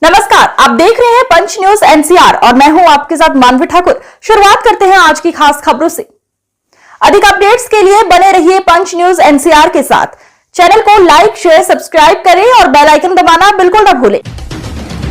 नमस्कार, आप देख रहे हैं पंच न्यूज एनसीआर और मैं हूं आपके साथ मानवी ठाकुर। शुरुआत करते हैं आज की खास खबरों से। अधिक अपडेट्स के लिए बने रहिए पंच न्यूज एनसीआर के साथ। चैनल को लाइक, शेयर, सब्सक्राइब करें और बेल आइकन दबाना बिल्कुल न भूलें।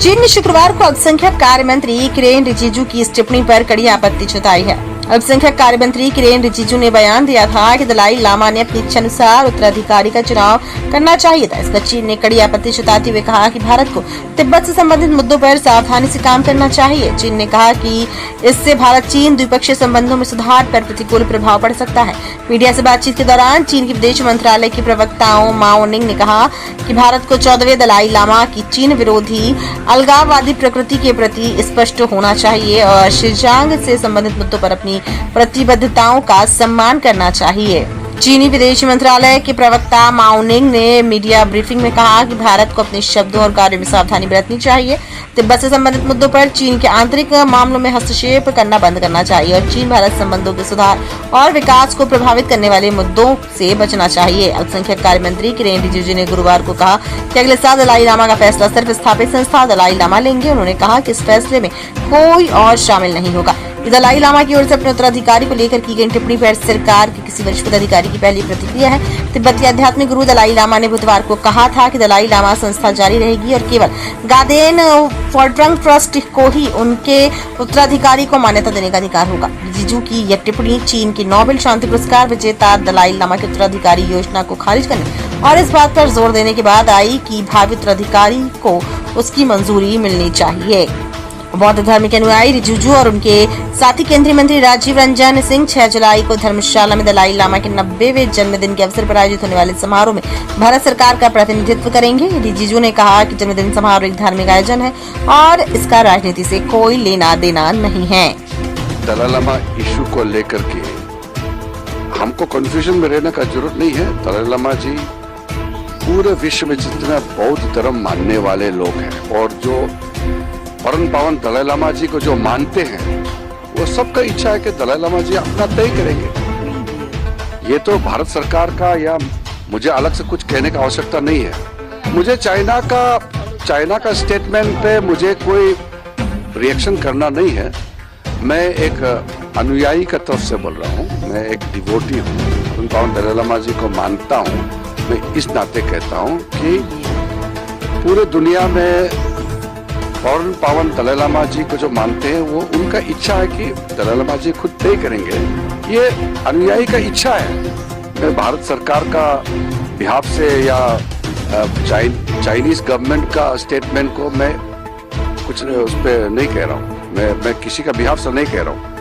चीन ने शुक्रवार को अल्पसंख्यक कार्य मंत्री किरेन रिजिजू की इस टिप्पणी पर कड़ी आपत्ति जताई है। अल्पसंख्यक कार्य मंत्री किरेन रिजिजू ने बयान दिया था कि दलाई लामा ने अपनी इच्छा अनुसार उत्तराधिकारी का चुनाव करना चाहिए था। इस पर चीन ने कड़ी आपत्ति जताते हुए कहा कि भारत को तिब्बत से संबंधित मुद्दों पर सावधानी से काम करना चाहिए। चीन ने कहा कि इससे भारत चीन द्विपक्षीय संबंधों में सुधार पर प्रतिकूल प्रभाव पड़ सकता है। मीडिया से बातचीत के दौरान चीन के विदेश मंत्रालय के प्रवक्ताओं माओ निंग ने कहा कि भारत को 14वें दलाई लामा की चीन विरोधी अलगाववादी प्रकृति के प्रति स्पष्ट होना चाहिए और शिंजांग से संबंधित मुद्दों पर अपनी प्रतिबद्धताओं का सम्मान करना चाहिए। चीनी विदेश मंत्रालय के प्रवक्ता माओ निंग ने मीडिया ब्रीफिंग में कहा कि भारत को अपने शब्दों और कार्यों में सावधानी बरतनी चाहिए। तिब्बत से संबंधित मुद्दों पर चीन के आंतरिक मामलों में हस्तक्षेप करना बंद करना चाहिए और चीन भारत संबंधों के सुधार और विकास को प्रभावित करने वाले मुद्दों से बचना चाहिए। अल्पसंख्यक कार्य मंत्री किरेन रिजिजू ने गुरुवार को कहा कि अगले साल दलाई लामा का फैसला सिर्फ स्थापित संस्था दलाई लामा लेंगे। उन्होंने कहा कि इस फैसले में कोई और शामिल नहीं होगा। दलाई लामा की ओर से अपने उत्तराधिकारी को लेकर की गई टिप्पणी पर सरकार के किसी वरिष्ठ पदाधिकारी की पहली प्रतिक्रिया है। तिब्बती आध्यात्मिक गुरु दलाई लामा ने बुधवार को कहा था कि दलाई लामा संस्था जारी रहेगी और केवल गादेन फोर्ट्रंग ट्रस्ट को ही उनके उत्तराधिकारी को मान्यता देने का अधिकार होगा। रिजिजू की यह टिप्पणी चीन की नोबेल शांति पुरस्कार विजेता दलाई लामा के उत्तराधिकारी योजना को खारिज करने और इस बात पर जोर देने के बाद आई कि भावी उत्तराधिकारी को उसकी मंजूरी मिलनी चाहिए। बौद्ध धर्म के अनुयायी रिजिजू और उनके साथी केंद्रीय मंत्री राजीव रंजन सिंह 6 जुलाई को धर्मशाला में दलाई लामा के 90वें जन्मदिन के अवसर पर आयोजित होने वाले समारोह में भारत सरकार का प्रतिनिधित्व करेंगे। रिजिजू ने कहा कि जन्मदिन समारोह एक धार्मिक आयोजन है और इसका राजनीति से कोई लेना देना नहीं है। दलाई लामा इशू को लेकर के हमको कंफ्यूजन में रहने का जरूरत नहीं है। दलाई लामा जी पूरे विश्व में जितना बौद्ध धर्म मानने वाले लोग हैं और जो परम पावन दलाई लामा जी को जो मानते हैं वो सबका इच्छा है कि दलाई लामा जी अपना तय करेंगे। ये तो भारत सरकार का या मुझे अलग से कुछ कहने का आवश्यकता नहीं है। मुझे चाइना का स्टेटमेंट पे मुझे कोई रिएक्शन करना नहीं है। मैं एक अनुयायी का तरफ से बोल रहा हूँ। मैं एक डिवोटी हूँ, परम पावन दलाई लामा जी को मानता हूँ। मैं इस नाते कहता हूँ कि पूरे दुनिया में परम पावन दलाई लामा जी को जो मानते हैं वो उनका इच्छा है कि दलाई लामा जी खुद तय करेंगे। ये अनुयायी का इच्छा है। मैं भारत सरकार का बिहाफ से या चाइनीज गवर्नमेंट का स्टेटमेंट को मैं कुछ उस पर नहीं कह रहा हूँ। मैं किसी का बिहाफ से नहीं कह रहा हूँ।